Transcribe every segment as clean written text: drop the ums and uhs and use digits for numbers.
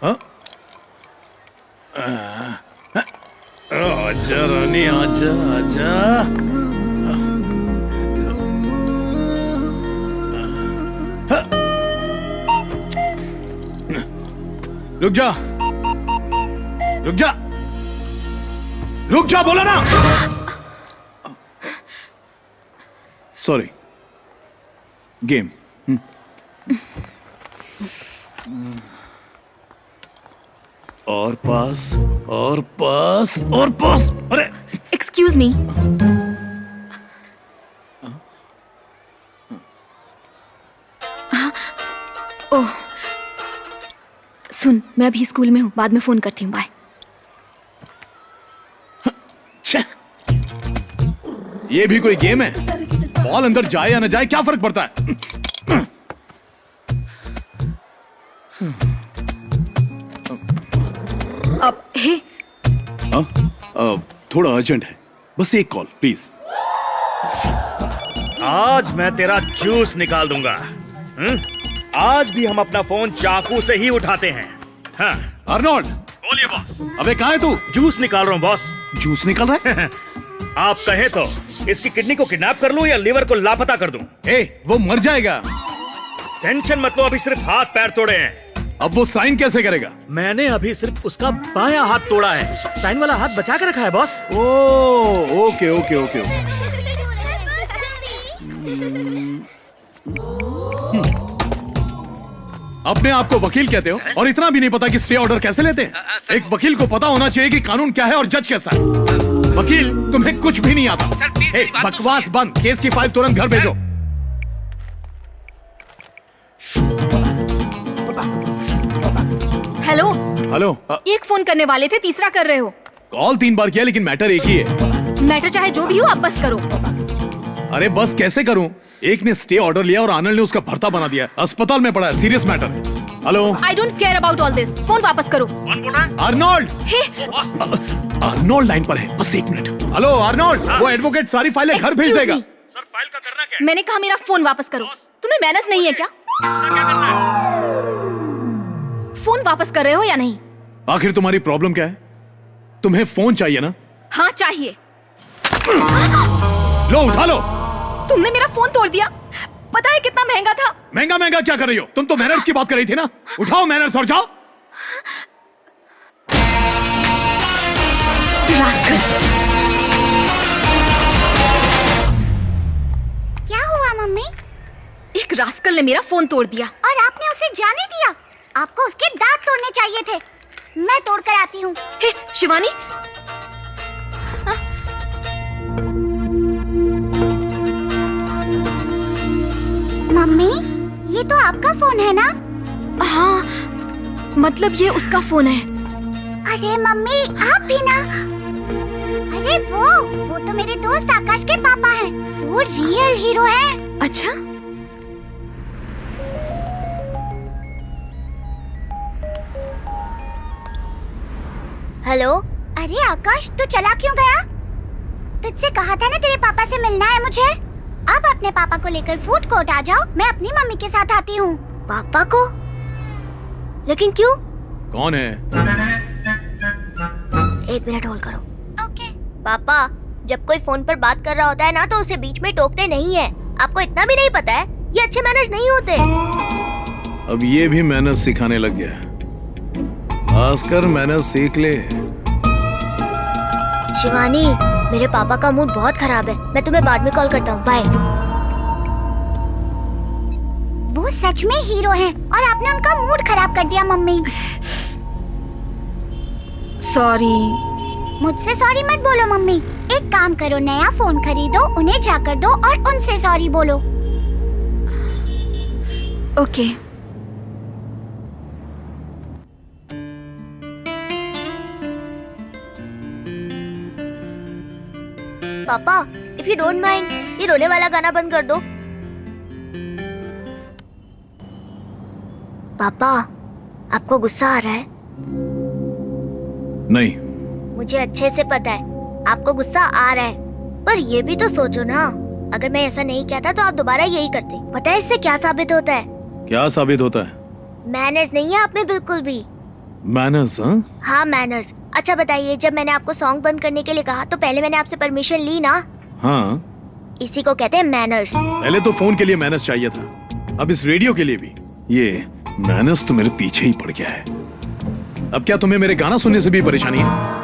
आजा रानी, आजा आजा। रुक जा, रुक जा, रुक जा, बोला ना। Sorry, game. और पास, और पास, और पास। अरे एक्सक्यूज मी। ओह, सुन, मैं अभी स्कूल में हूँ, बाद में फोन करती हूँ, बाय। ये भी कोई गेम है? बॉल अंदर जाए या न जाए क्या फर्क पड़ता है? अब हे थोड़ा अर्जेंट है, बस एक कॉल प्लीज। आज मैं तेरा जूस निकाल दूंगा। आज भी हम अपना फोन चाकू से ही उठाते हैं। हाँ। अर्नोल्ड, बोलिए बॉस। अबे कहाँ है तू? जूस निकाल रहा हूँ बॉस। जूस निकल रहा है? आप कहे तो इसकी किडनी को किडनैप कर लूं या लीवर को लापता कर दूं? वो मर जाएगा। टेंशन मत लो, अभी सिर्फ हाथ पैर तोड़े हैं। अब वो साइन कैसे करेगा? मैंने अभी सिर्फ उसका बायां हाथ तोड़ा है, साइन वाला हाथ बचा के रखा है बॉस। Okay okay okay. अपने आप को वकील कहते हो और इतना भी नहीं पता कि स्टे ऑर्डर कैसे लेते हैं? एक वकील को पता होना चाहिए कि कानून क्या है और जज कैसा है। वकील, तुम्हें कुछ भी नहीं आता। बकवास बंद, केस की फाइल तुरंत घर भेजो। हेलो। हेलो। एक फोन करने वाले थे, तीसरा कर रहे हो। कॉल 3 बार किया लेकिन मैटर एक ही है। मैटर चाहे जो भी हो, आप बस करो। अरे बस कैसे करूं? एक ने स्टे ऑर्डर लिया और आनंद ने उसका भर्ता बना दिया। अस्पताल में पड़ा है, serious matter. Hello. I don't care about all this. Phone वापस करो। कौन बोल रहा है? आर्नोल्ड। हे, आर्नोल्ड लाइन पर है, बस 1 मिनट। हेलो आर्नोल्ड, वो एडवोकेट सारी फाइलें घर भेज Excuse देगा। me. सर फाइल का करना क्या? मैंने कहा मेरा फोन वापस करो। तुम्हें मैनर्स नहीं है क्या? इसका क्या करना है? फोन वापस कर रहे हो या नहीं? आखिर तुम्हारी प्रॉब्लम क्या है? तुम्हें फोन चाहिए ना? हाँ चाहिए। लो उठा लो। तुमने मेरा फोन तोड़ दिया। पता है कितना महंगा था? महंगा महंगा क्या कर रही हो? तुम तो मैनर्स की बात कर रही थी ना। उठाओ मैनर्स और जाओ। रास्कल। क्या हुआ मम्मी? एक रास्कल ने मेरा फोन तोड़ दिया। और आपने उसे जाने दिया? आपको उसके दांत तोड़ने चाहिए थे। मैं तोड़ कर आती हूँ। हे शिवानी, मम्मी, ये तो आपका फोन है ना? हाँ, मतलब ये उसका फोन है। अरे मम्मी, आप भी ना? अरे वो तो मेरे दोस्त आकाश के पापा हैं। वो रियल हीरो है। अच्छा, हेलो। अरे आकाश, तू चला क्यों गया? तुझसे कहा था ना तेरे पापा से मिलना है मुझे। अब अपने पापा को लेकर फूड कोर्ट आ जाओ, मैं अपनी मम्मी के साथ आती हूँ। पापा को? लेकिन क्यों? कौन है? 1 मिनट होल्ड करो। ओके। पापा, जब कोई फोन पर बात कर रहा होता है ना तो उसे बीच में टोकते नहीं है। आपको इतना भी नहीं पता है? ये अच्छे मैनर्स नहीं होते। अब ये भी मैनर्स सिखाने लग गया है। आस्कर मैनर्स सीख ले। शिवानी, मेरे पापा का मूड बहुत खराब है। मैं तुम्हें बाद में कॉल करता हूँ। बाय। वो सच में हीरो हैं और आपने उनका मूड खराब कर दिया मम्मी। सॉरी। मुझसे सॉरी मत बोलो मम्मी। एक काम करो, नया फोन खरीदो, उन्हें जाकर दो और उनसे सॉरी बोलो। ओके। पापा, इफ यू डोंट माइंड, ये रोने वाला गाना बंद कर दो। पापा, आपको गुस्सा आ रहा है? नहीं। मुझे अच्छे से पता है आपको गुस्सा आ रहा है, पर ये भी तो सोचो ना, अगर मैं ऐसा नहीं कहता तो आप दोबारा यही करते। पता है इससे क्या साबित होता है? क्या साबित होता है? मैनर्स नहीं है आप में बिल्कुल भी। मैनर्स? हाँ, हाँ मैनर्स। अच्छा बताइए, जब मैंने आपको सॉन्ग बंद करने के लिए कहा तो पहले मैंने आपसे परमिशन ली ना? हाँ। इसी को कहते हैं मैनर्स। पहले तो फोन के लिए मैनर्स चाहिए था, अब इस रेडियो के लिए भी। ये मैनर्स तो मेरे पीछे ही पड़ गया है। अब क्या तुम्हें मेरे गाना सुनने से भी परेशानी है?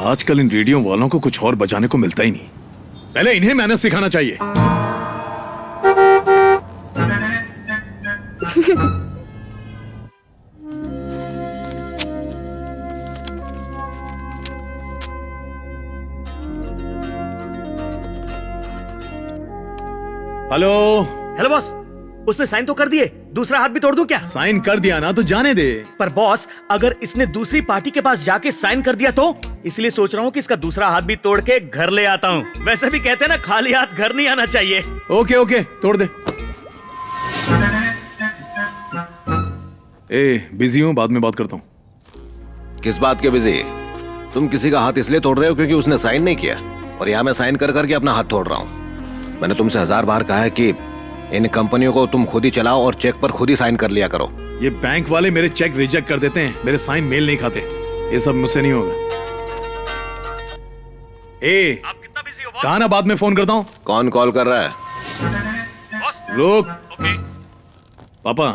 आजकल इन रेडियो वालों को कुछ और बजाने को मिलता ही नहीं। पहले इन्हें मैनर्स सिखाना चाहिए। हेलो। हेलो बॉस, उसने साइन तो कर दिए, दूसरा हाथ भी तोड़ दूं क्या? साइन कर दिया ना तो जाने दे। पर बॉस, अगर इसने दूसरी पार्टी के पास जाके साइन कर दिया तो? इसलिए सोच रहा हूँ कि इसका दूसरा हाथ भी तोड़ के घर ले आता हूँ। वैसे भी कहते हैं ना, खाली हाथ घर नहीं आना चाहिए। ओके ओके, तोड़ दे। बिजी हूँ, बाद में बात करता हूँ। किस बात के बिजी? तुम किसी का हाथ इसलिए तोड़ रहे हो क्योंकि उसने साइन नहीं किया, और यहाँ मैं साइन कर करके अपना हाथ तोड़ रहा हूँ। मैंने तुमसे 1000 बार कहा है कि इन कंपनियों को तुम खुद ही चलाओ और चेक पर खुद ही साइन कर लिया करो। ये बैंक वाले मेरे चेक रिजेक्ट कर देते हैं, मेरे साइन मेल नहीं खाते। ये सब मुझसे नहीं होगा। आप कितना बिजी हो बॉस? कहा ना, बाद में फोन करता हूँ। कौन कॉल कर रहा है? बॉस, रुक। ओके। पापा,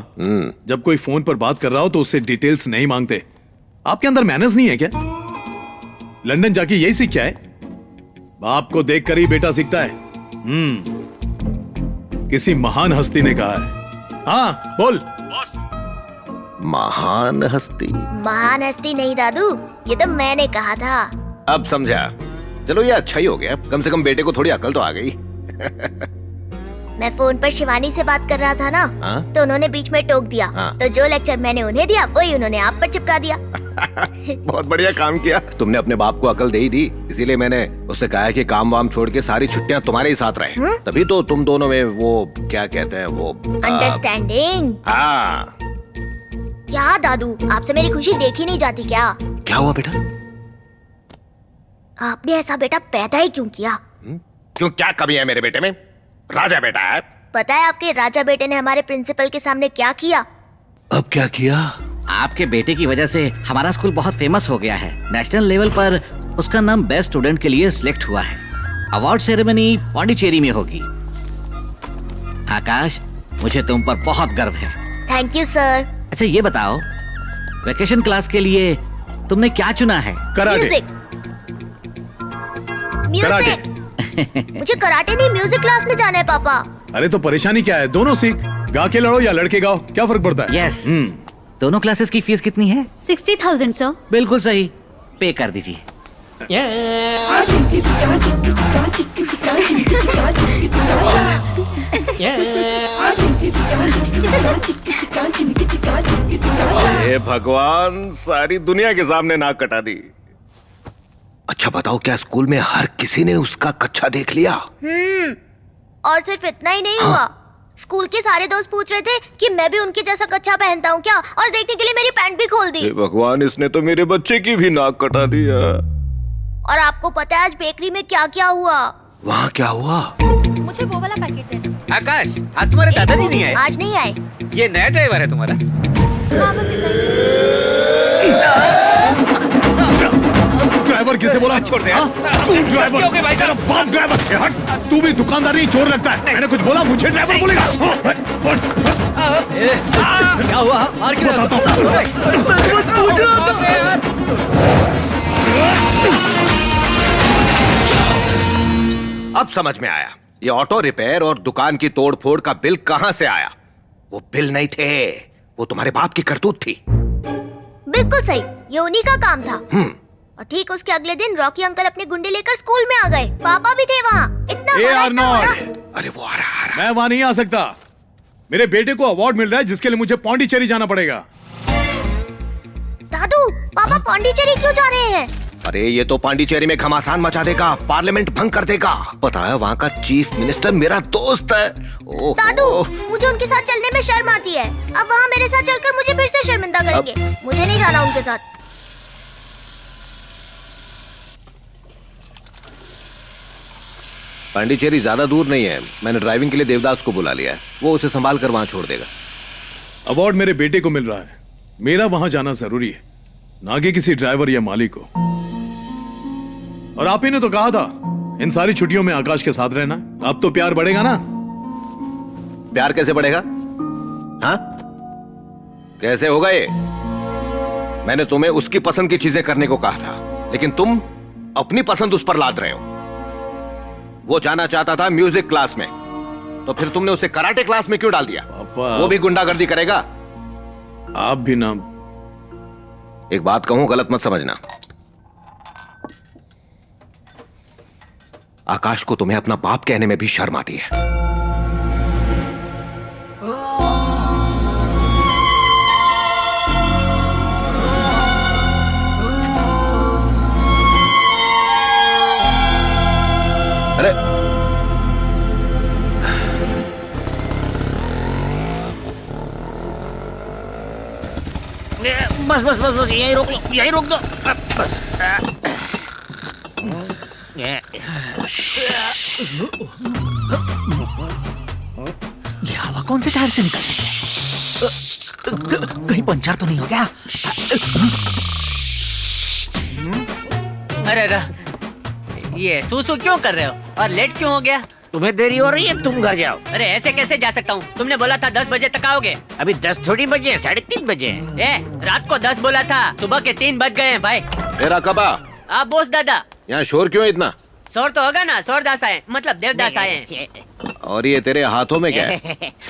जब कोई फोन पर बात कर रहा हो तो उससे डिटेल्स नहीं मांगते। आपके अंदर मैनर्स नहीं है क्या? लंदन जाके यही सीख क्या है? बाप को देखकर ही बेटा सीखता है। किसी महान हस्ती ने कहा है। हाँ बोल। बॉस, महान हस्ती? महान हस्ती नहीं दादू, ये तो मैंने कहा था। अब समझा। चलो ये अच्छा ही हो गया, कम से कम बेटे को थोड़ी अकल तो आ गई। मैं फोन पर शिवानी से बात कर रहा था ना, तो उन्होंने बीच में टोक दिया। तो जो लेक्चर मैंने उन्हें दिया वही उन्होंने आप पर चिपका दिया। बहुत बढ़िया काम किया। तुमने अपने बाप को अकल दे ही दी, इसीलिए मैंने उससे कहा है कि काम वाम छोड़ के सारी छुट्टियां तुम्हारे ही साथ रहे। तभी तो तुम दोनों में वो क्या कहते हैं, वो अंडरस्टैंडिंग। हाँ। क्या दादू, आपसे मेरी खुशी देखी नहीं जाती क्या? क्या हुआ बेटा? आपने ऐसा बेटा पैदा ही क्यों किया? क्यों, क्या कमी है मेरे बेटे में? राजा बेटा है। पता है आपके राजा बेटे ने हमारे प्रिंसिपल के सामने क्या किया? अब क्या किया? आपके बेटे की वजह से हमारा स्कूल बहुत फेमस हो गया है। नेशनल लेवल पर उसका नाम बेस्ट स्टूडेंट के लिए सिलेक्ट हुआ है। अवार्ड सेरेमनी पौंडीचेरी में होगी। आकाश, मुझे तुम पर बहुत गर्व है। Thank you sir. अच्छा ये बताओ, वेकेशन क्लास के लिए तुमने क्या चुना है? कराटे। म्यूजिक। म्यूजिक। मुझे कराटे नहीं, म्यूजिक क्लास में जाना है पापा। अरे तो परेशानी क्या है, दोनों सीख। गा के लड़ो या लड़के गाओ, क्या फर्क पड़ता है? यस। दोनों क्लासेस की फीस कितनी है? 60,000 सर। बिल्कुल सही, पे कर दीजिए। हे भगवान, सारी दुनिया के सामने नाक कटा दी। अच्छा बताओ, क्या स्कूल में हर किसी ने उसका कच्छा देख लिया? और सिर्फ इतना ही नहीं हुआ, स्कूल के सारे दोस्त पूछ रहे थे कि मैं भी उनके जैसा कच्छा पहनता हूँ क्या, और देखने के लिए मेरी पैंट भी खोल दी। हे भगवान, इसने तो मेरे बच्चे की भी नाक कटा दिया। और आपको पता है आज बेकरी में क्या क्या हुआ? वहाँ क्या हुआ? मुझे वो वाला पैकेट दे दो। आकाश, आज तुम्हारे दादाजी नहीं आए। आज नहीं आए। ये नया ड्राइवर है तुम्हारा? हाँ बस इतना ही। ड्राइवर किसे बोला? छोड़ दे। हाँ? तू ड्राइवर? क्या हो गया भाई साहब? तेरा बाप ड्राइवर? ए, हट। तू भी दुकानदार नहीं, चोर लगता है। मैंने कुछ बोला, मुझे ड्राइवर बोलेगा? क्या हुआ? मार क्यों रहा अब समझ में आया, ये ऑटो रिपेयर और दुकान की तोड़ फोड़ का बिल कहाँ से आया। वो बिल नहीं थे, वो तुम्हारे बाप की करतूत थी। बिल्कुल सही, ये उन्हीं का काम था। और ठीक उसके अगले दिन रॉकी अंकल अपने गुंडे लेकर स्कूल में आ गए। पापा भी थे वहाँ। इतना ए बड़ा, इतना बड़ा। अरे वो आ रहा। मैं वहां नहीं आ सकता। मेरे बेटे को अवार्ड मिल रहा है जिसके लिए मुझे पौंडीचेरी जाना पड़ेगा। दादू, पापा पौंडीचेरी क्यों जा रहे हैं? अरे ये तो पांडिचेरी में घमासान मचा देगा, पार्लियामेंट भंग कर देगा। पता है वहाँ का चीफ मिनिस्टर मेरा दोस्त है। ओह, दादू, मुझे उनके साथ चलने में शर्म आती है। अब वहाँ मेरे साथ चलकर मुझे फिर से शर्मिंदा करेंगे। मुझे नहीं जाना उनके साथ। पांडिचेरी ज्यादा दूर नहीं है। मैंने ड्राइविंग के लिए देवदास को बुला लिया है, वो उसे संभाल कर वहाँ छोड़ देगा। अवार्ड मेरे बेटे को मिल रहा है, मेरा वहां जाना जरूरी है, ना कि किसी ड्राइवर या मालिक को। और आप ही ने तो कहा था इन सारी छुट्टियों में आकाश के साथ रहना। अब तो प्यार बढ़ेगा ना। प्यार कैसे बढ़ेगा? हाँ, कैसे होगा ये? मैंने तुम्हें उसकी पसंद की चीजें करने को कहा था, लेकिन तुम अपनी पसंद उस पर लाद रहे हो। वो जाना चाहता था म्यूजिक क्लास में, तो फिर तुमने उसे कराटे क्लास में क्यों डाल दिया? पापा, वो भी गुंडागर्दी करेगा। आप भी ना। एक बात कहूं, गलत मत समझना। आकाश को तुम्हें अपना बाप कहने में भी शर्म आती है। अरे बस बस बस बस यहीं रोक लो, यहीं रोक दो। बस ये हवा कौन से टायर से निकल रही है? कहीं पंचर तो नहीं हो गया? अरे ये सूसू क्यों कर रहे हो और लेट क्यों हो गया? तुम्हें देरी हो रही है, तुम घर जाओ। अरे ऐसे कैसे जा सकता हूँ? तुमने बोला था 10 बजे तक आओगे। अभी 10 थोड़ी बजे, 3:30 बजे। रात को 10 बोला था, सुबह के 3 बज गए हैं भाई। तेरा कबा आप बोस दादा। यहाँ शोर क्यों है इतना? शोर तो होगा ना, शोरदास आए मतलब देवदास आए हैं। और ये तेरे हाथों में क्या है?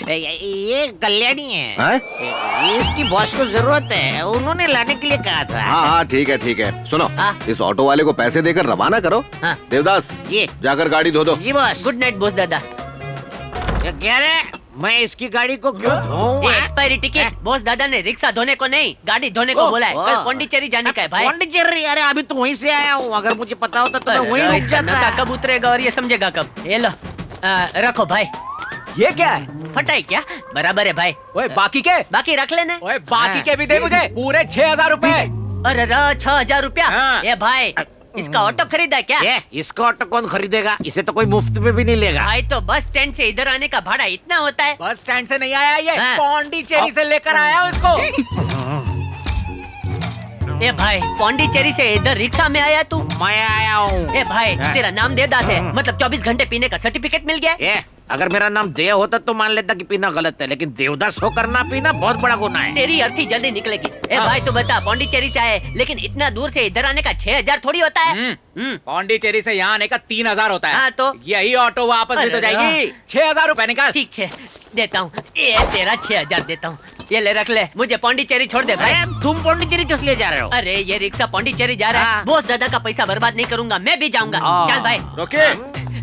ये कल्याणी है। हैं? इसकी बॉस को जरूरत है, उन्होंने लाने के लिए कहा था। हाँ हाँ ठीक है। सुनो, हाँ। इस ऑटो वाले को पैसे देकर रवाना करो। हाँ। देवदास जी जाकर गाड़ी धो दो। जी बॉस। गुड नाइट बोस दादा। ये कह रहे मैं इसकी गाड़ी को क्यों धोऊं? ये एक्सपायरी टिकट बोस दादा ने रिक्शा धोने को नहीं, गाड़ी धोने को बोला है। कल पौंडीचेरी जाने का है भाई। पौंडीचेरी? अरे अभी तो वहीं से आया हूँ, अगर मुझे पता होता तो मैं वहीं रुक इसका नशा जाता। कब उतरेगा और ये समझेगा कब? ये लो रखो भाई। ये क्या है? फटाई क्या? बराबर है भाई। ओए बाकी के? बाकी रख लेने। ओए बाकी के भी दे मुझे, पूरे 6,000 रुपए। अरे 6,000 रुपया? हाँ। ये भाई इसका ऑटो खरीदा है क्या? ये इसका ऑटो कौन खरीदेगा? इसे तो कोई मुफ्त में भी नहीं लेगा। भाई तो बस स्टैंड से इधर आने का भाड़ा इतना होता है? बस स्टैंड से नहीं आया ये, हाँ। पौंडीचेरी से लेकर आया हूँ इसको। ए भाई पौंडीचेरी से इधर रिक्शा में आया तू? मैं आया हूँ। ए भाई हाँ। तेरा नाम देवदास है, मतलब 24 घंटे पीने का सर्टिफिकेट मिल गया? ये अगर मेरा नाम देव होता तो मान लेता कि पीना गलत है, लेकिन देवदास होकर ना पीना बहुत बड़ा गुनाह है। तेरी अर्थी जल्दी निकलेगी। ए भाई तू बता, पौंडीचेरी से आए लेकिन इतना दूर से इधर आने का 6,000 थोड़ी होता है? पौंडीचेरी से यहाँ आने का 3,000 होता है। हाँ, तो? यही ऑटो वापस भी तो अरे जाएगी। 6,000 रुपए निकाल। ठीक है देता हूँ, ये तेरा 6,000 देता हूँ। ये ले रख ले, मुझे पौंडीचेरी छोड़ दे भाई। अरे तुम पौंडीचेरी किस लिए जा रहे हो? अरे ये रिक्शा पौंडीचेरी जा रहा है, हाँ। बोस दादा का पैसा बर्बाद नहीं करूंगा, मैं भी जाऊंगा। चल भाई। रोके,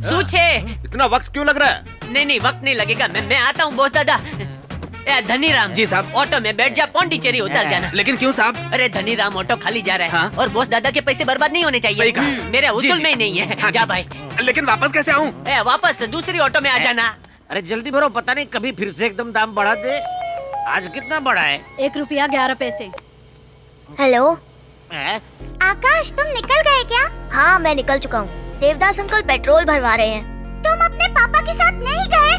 सूछे। इतना वक्त क्यों लग रहा है? नहीं वक्त नहीं लगेगा, मैं आता हूँ बोस दादा। ए धनीराम जी साहब। ऑटो में बैठ जा, पौंडीचेरी उतर जाना। लेकिन क्यों साहब? अरे धनीराम ऑटो खाली जा रहा है। हाँ। और बोस दादा के पैसे बर्बाद नहीं होने चाहिए। सही कहा। मेरे जी, उसूल जी। में ही नहीं है। हाँ जा जी। भाई। लेकिन वापस कैसे आऊँ? ए वापस दूसरी ऑटो में आ जाना। अरे जल्दी भरो, पता नहीं कभी फिर से एकदम दाम बढ़ा दे। आज कितना बढ़ा है? 1 रुपया 11 पैसे। हेलो हैं? आकाश, तुम निकल गए क्या? हाँ मैं निकल चुका हूँ। देवदास अंकल पेट्रोल भरवा रहे हैं। तुम अपने पापा के साथ नहीं गए?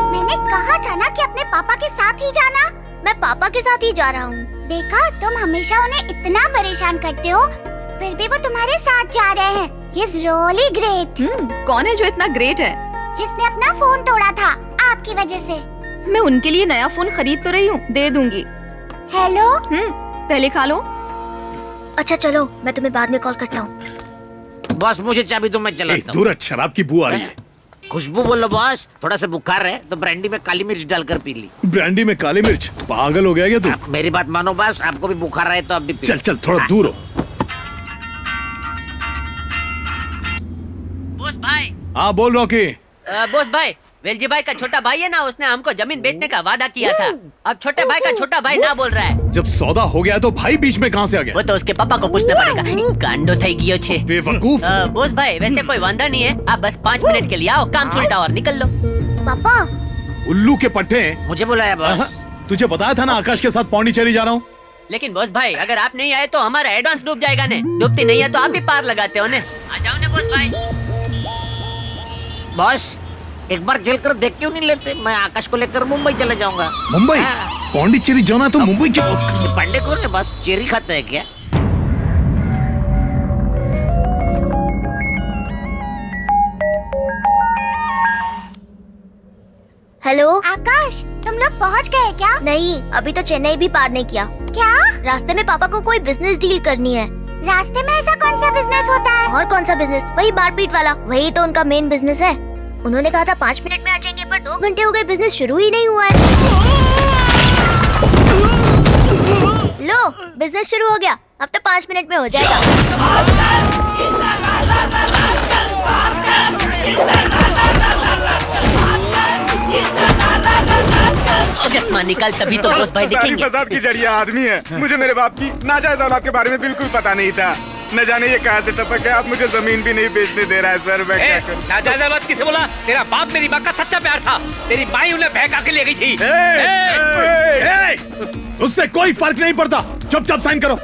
मैंने कहा था ना कि अपने पापा के साथ ही जाना। मैं पापा के साथ ही जा रहा हूँ। देखा, तुम हमेशा उन्हें इतना परेशान करते हो, फिर भी वो तुम्हारे साथ जा रहे हैं। He is really great। कौन है जो इतना ग्रेट है? जिसने अपना फोन तोड़ा था आपकी वजह से। मैं उनके लिए नया फोन खरीद तो रही हूँ, दे दूंगी। हेलो। पहले खा लो। अच्छा चलो, मैं तुम्हें बाद में कॉल करता हूँ। बॉस मुझे चाबी दो, मैं चलाता हूँ। दूर शराब की बू आ रही है। खुशबू बोलो बॉस। थोड़ा सा बुखार है तो ब्रांडी में काली मिर्च डालकर पी ली। ब्रांडी में काली मिर्च? पागल हो गया क्या तू? मेरी बात मानो बॉस, आपको भी बुखार रहे तो आप भी पी लो। चल थोड़ा दूर हो। बोस भाई। हाँ बोल रॉकी। बोस भाई वेलजी भाई का छोटा भाई है ना, उसने हमको जमीन बेचने का वादा किया था। अब छोटे भाई का छोटा भाई ना बोल रहा है। जब सौदा हो गया तो भाई बीच में कहां से आ गया? वो तो उसके पापा को पूछना पड़ेगा। गांडो થઈ ગયો છે। बेवकूफ। बोस भाई वैसे कोई वांदा नहीं है, आप बस 5 मिनट के लिए आओ, काम सुलटा और निकल लो। पापा उल्लू के पट्टे। मुझे बुलाया बॉस। तुझे बताया था ना आकाश के साथ पौंडीचेरी जा रहा हूँ। लेकिन बॉस भाई अगर आप नहीं आए तो हमारा एडवांस डूब जाएगा ने। डूबती नहीं है तो आप भी पार लगाते हो ने। आ जाओ ने बॉस भाई। बॉस एक बार चल कर देख क्यों नहीं लेते? मैं आकाश को लेकर मुंबई चला जाऊंगा। मुंबई? हाँ। पौंडीचेरी जाना तो मुंबई की बात कर। ये पांडे कौन है? बस चेरी खाता है क्या? हेलो आकाश, तुम लोग पहुंच गए क्या? नहीं, अभी तो चेन्नई भी पार नहीं किया। क्या? रास्ते में पापा को कोई बिजनेस डील करनी है। रास्ते में ऐसा कौन सा बिजनेस होता है? और कौन सा बिजनेस? वही मारपीट वाला। वही तो उनका मेन बिजनेस है। उन्होंने कहा था 5 मिनट में आ जाएंगे, पर 2 घंटे हो गए, बिजनेस शुरू ही नहीं हुआ है। लो, बिजनेस शुरू हो गया। अब तो 5 मिनट में हो जाएगा। चश्मा निकाल तभी तो बॉस भाई दिखेंगे। फसाद की जड़िया आदमी है। मुझे मेरे बाप की नाजायज औलाद के बारे में बिल्कुल पता नहीं था। न जाने ये कहाँ से टपक है। आप मुझे जमीन भी नहीं बेचने दे रहा है सर। मैं क्या करूं? नाजायज औलाद किसे बोला? तेरा बाप मेरी माँ का सच्चा प्यार था। तेरी माँ उन्हें बहका के ले गई थी। उससे कोई फर्क नहीं पड़ता। चुपचाप साइन करो।